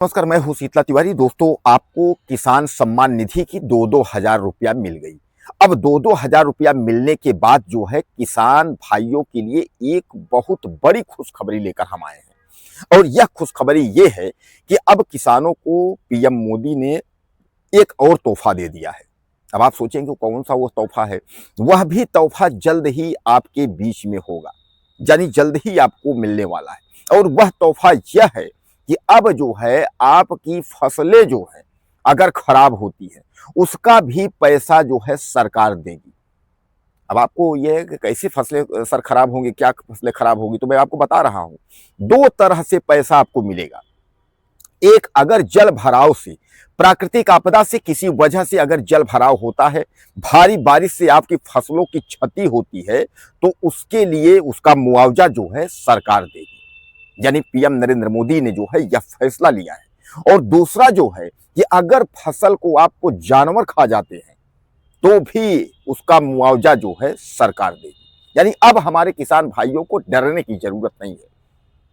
नमस्कार, मैं हूं शीतला तिवारी। दोस्तों, आपको किसान सम्मान निधि की 2-2 हजार रुपया मिल गई। अब 2-2 हजार रुपया मिलने के बाद जो है किसान भाइयों के लिए एक बहुत बड़ी खुशखबरी लेकर हम आए हैं। और यह खुशखबरी ये है कि अब किसानों को पीएम मोदी ने एक और तोहफा दे दिया है। अब आप सोचेंगे कौन सा वो तोहफा है। वह भी तोहफा जल्द ही आपके बीच में होगा, यानी जल्द ही आपको मिलने वाला है। और वह तोहफा यह है कि अब जो है आपकी फसलें जो है अगर खराब होती है उसका भी पैसा जो है सरकार देगी। अब आपको ये है कि कैसे फसलें सर खराब होंगी, क्या फसलें खराब होगी, तो मैं आपको बता रहा हूं। दो तरह से पैसा आपको मिलेगा। एक, अगर जल भराव से, प्राकृतिक आपदा से किसी वजह से अगर जल भराव होता है, भारी बारिश से आपकी फसलों की क्षति होती है, तो उसके लिए उसका मुआवजा जो है सरकार देगी। यानी पीएम नरेंद्र मोदी ने जो है यह फैसला लिया है। और दूसरा जो है कि अगर फसल को आपको जानवर खा जाते हैं तो भी उसका मुआवजा जो है सरकार देगी। यानी अब हमारे किसान भाइयों को डरने की जरूरत नहीं है,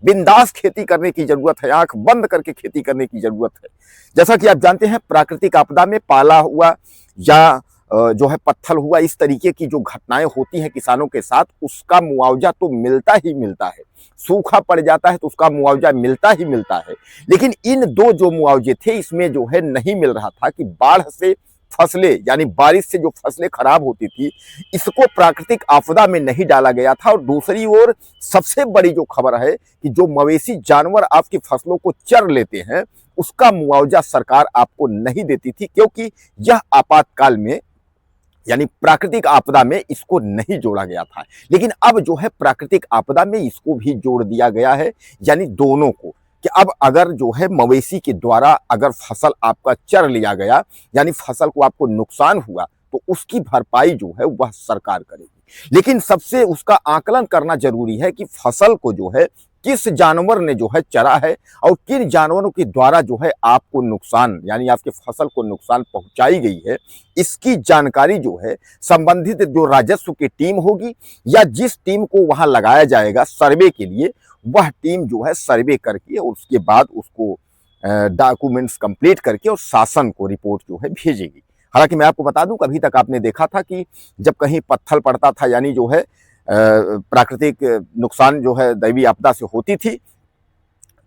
बिंदास खेती करने की जरूरत है, आंख बंद करके खेती करने की जरूरत है। जैसा कि आप जानते हैं, प्राकृतिक आपदा में पाला हुआ या जो है पत्थर हुआ, इस तरीके की जो घटनाएं होती हैं किसानों के साथ, उसका मुआवजा तो मिलता ही मिलता है। सूखा पड़ जाता है तो उसका मुआवजा मिलता ही मिलता है। लेकिन इन दो जो मुआवजे थे, इसमें जो है नहीं मिल रहा था कि बाढ़ से फसलें, यानी बारिश से जो फसलें खराब होती थी, इसको प्राकृतिक आपदा में नहीं डाला गया था। और दूसरी ओर सबसे बड़ी जो खबर है कि जो मवेशी जानवर आपकी फसलों को चर लेते हैं, उसका मुआवजा सरकार आपको नहीं देती थी, क्योंकि यह आपातकाल में, यानी प्राकृतिक आपदा में इसको नहीं जोड़ा गया था। लेकिन अब जो है प्राकृतिक आपदा में इसको भी जोड़ दिया गया है, यानी दोनों को, कि अब अगर जो है मवेशी के द्वारा अगर फसल आपका चर लिया गया, यानी फसल को आपको नुकसान हुआ, तो उसकी भरपाई जो है वह सरकार करेगी। लेकिन सबसे उसका आकलन करना जरूरी है कि फसल को जो है किस जानवर ने जो है चरा है और किन जानवरों के द्वारा जो है आपको नुकसान, यानी आपके फसल को नुकसान पहुंचाई गई है। इसकी जानकारी जो है संबंधित जो राजस्व की टीम होगी या जिस टीम को वहां लगाया जाएगा सर्वे के लिए, वह टीम जो है सर्वे करके और उसके बाद उसको डॉक्यूमेंट्स कंप्लीट करके और शासन को रिपोर्ट जो है भेजेगी। हालांकि मैं आपको बता दूं, कभी तक आपने देखा था कि जब कहीं पत्थर पड़ता था, यानी जो है प्राकृतिक नुकसान जो है दैवीय आपदा से होती थी,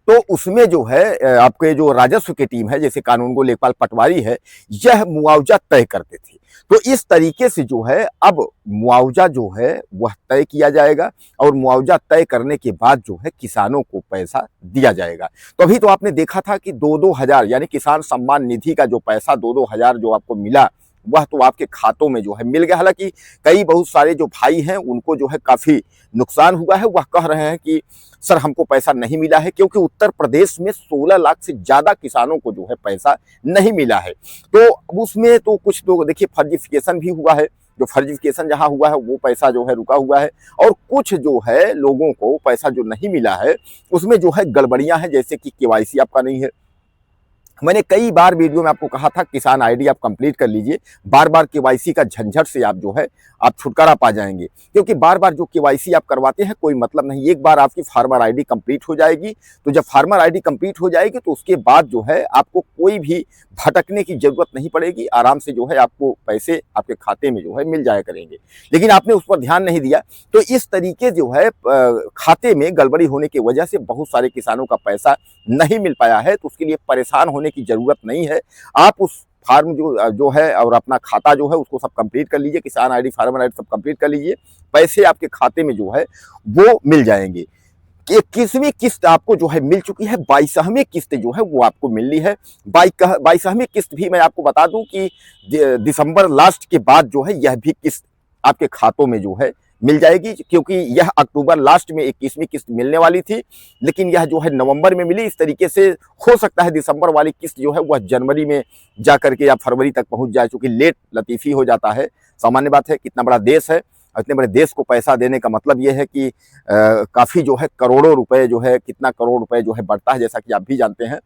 तो उसमें जो है आपके जो राजस्व की टीम है, जैसे कानूनगो लेखपाल पटवारी है, यह मुआवजा तय करते थे। तो इस तरीके से जो है अब मुआवजा जो है वह तय किया जाएगा और मुआवजा तय करने के बाद जो है किसानों को पैसा दिया जाएगा। तो अभी तो आपने देखा था कि 2-2 हजार, यानी किसान सम्मान निधि का जो पैसा 2-2 हजार जो आपको मिला, वह तो आपके खातों में जो है मिल गया। हालांकि कई बहुत सारे जो भाई हैं उनको जो है काफी नुकसान हुआ है। वह कह रहे हैं कि सर हमको पैसा नहीं मिला है, क्योंकि उत्तर प्रदेश में 16 लाख से ज्यादा किसानों को जो है पैसा नहीं मिला है। तो उसमें तो कुछ तो देखिए फर्जिफिकेशन भी हुआ है। जो फर्जिफिकेशन जहां हुआ है वो पैसा जो है रुका हुआ है, और कुछ जो है लोगों को पैसा जो नहीं मिला है उसमें जो है गड़बड़ियां हैं, जैसे कि केवाईसी आपका नहीं है। मैंने कई बार वीडियो में आपको कहा था किसान आईडी आप कंप्लीट कर लीजिए, बार बार केवाईसी का झंझट से आप जो है आप छुटकारा पा जाएंगे। क्योंकि बार बार जो केवाईसी आप करवाते हैं कोई मतलब नहीं। एक बार आपकी फार्मर आईडी कंप्लीट हो जाएगी, तो जब फार्मर आईडी कंप्लीट हो जाएगी तो उसके बाद जो है आपको कोई भी भटकने की जरूरत नहीं पड़ेगी। आराम से जो है आपको पैसे आपके खाते में जो है मिल जाया करेंगे। लेकिन आपने उस पर ध्यान नहीं दिया, तो इस तरीके जो है खाते में गड़बड़ी होने की वजह से बहुत सारे किसानों का पैसा नहीं मिल पाया है। तो उसके लिए परेशान होने की जरूरत नहीं है। आप उस फार्म जो है और अपना खाता जो है उसको सब कंप्लीट कर लीजिए, किसान आईडी फार्मर आईडी सब कंप्लीट कर लीजिए, पैसे आपके खाते में जो है वो मिल जाएंगे। 21वीं किस्त आपको जो है मिल चुकी है, 22वीं किस्त जो है वो आपको मिलनी है। 22वीं किस्त भी मैं आपको बता दूं कि दिसंबर लास्ट के बाद जो है यह भी किस्त आपके खातों में जो है मिल जाएगी, क्योंकि यह अक्टूबर लास्ट में 21वीं किस्त मिलने वाली थी, लेकिन यह जो है नवंबर में मिली। इस तरीके से हो सकता है दिसंबर वाली किस्त जो है वह जनवरी में जा करके या फरवरी तक पहुंच जाए, क्योंकि लेट लतीफी हो जाता है। सामान्य बात है, कितना बड़ा देश है, इतने बड़े देश को पैसा देने का मतलब यह है कि काफी जो है करोड़ों रुपए जो है, कितना करोड़ रुपए जो है बढ़ता है, जैसा कि आप भी जानते हैं।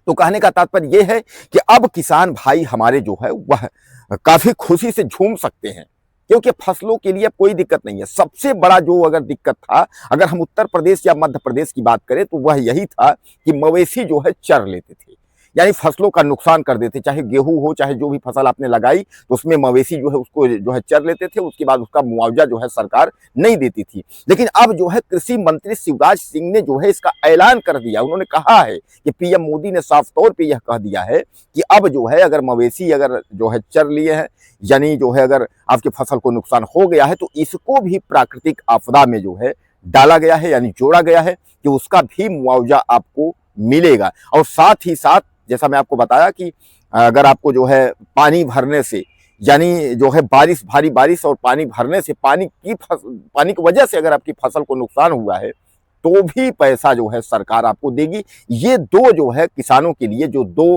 तो कहने का तात्पर्य यह है कि अब किसान भाई हमारे जो है वह काफी खुशी से झूम सकते हैं। क्योंकि फसलों के लिए अब कोई दिक्कत नहीं है। सबसे बड़ा जो अगर दिक्कत था, अगर हम उत्तर प्रदेश या मध्य प्रदेश की बात करें तो वह यही था कि मवेशी जो है चर लेते थे, यानी फसलों का नुकसान कर देते, चाहे गेहूं हो चाहे जो भी फसल आपने लगाई, तो उसमें मवेशी जो है उसको जो है चर लेते थे। उसके बाद उसका मुआवजा जो है सरकार नहीं देती थी। लेकिन अब जो है कृषि मंत्री शिवराज सिंह ने जो है इसका ऐलान कर दिया। उन्होंने कहा है कि पीएम मोदी ने साफ तौर पे यह कह दिया है कि अब जो है अगर मवेशी अगर जो है चर लिए हैं, यानी जो है अगर आपकी फसल को नुकसान हो गया है, तो इसको भी प्राकृतिक आपदा में जो है डाला गया है, यानी जोड़ा गया है कि उसका भी मुआवजा आपको मिलेगा। और साथ ही साथ जैसा मैं आपको बताया कि अगर आपको जो है पानी भरने से, यानी जो है बारिश, भारी बारिश और पानी भरने से, पानी की वजह से अगर आपकी फसल को नुकसान हुआ है, तो भी पैसा जो है सरकार आपको देगी। ये दो जो है किसानों के लिए जो दो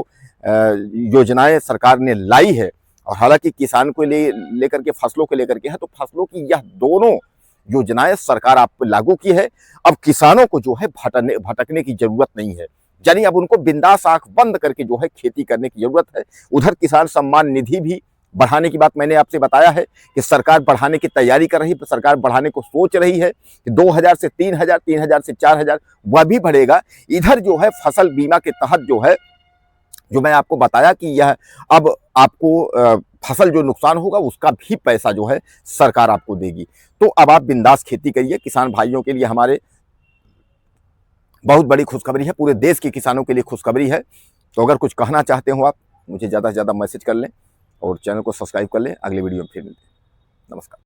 योजनाएं सरकार ने लाई है, और हालांकि किसान को लेकर के, फसलों को लेकर के है, तो फसलों की यह दोनों योजनाएं सरकार आप पर लागू की है। अब किसानों को जो है भटकने की जरूरत नहीं है, यानी अब उनको बिंदास आंख बंद करके जो है खेती करने की जरूरत है। उधर किसान सम्मान निधि भी बढ़ाने की बात मैंने आपसे बताया है कि सरकार बढ़ाने की तैयारी कर रही है, सरकार बढ़ाने को सोच रही है कि 2000 से 3000, 3000 से 4000 वह भी बढ़ेगा। इधर जो है फसल बीमा के तहत जो है, जो मैं आपको बताया कि यह अब आपको फसल जो नुकसान होगा उसका भी पैसा जो है सरकार आपको देगी। तो अब आप बिंदास खेती करिए। किसान भाइयों के लिए हमारे बहुत बड़ी खुशखबरी है, पूरे देश के किसानों के लिए खुशखबरी है। तो अगर कुछ कहना चाहते हो आप, मुझे ज़्यादा से ज़्यादा मैसेज कर लें और चैनल को सब्सक्राइब कर लें। अगले वीडियो में फिर मिलते हैं। नमस्कार।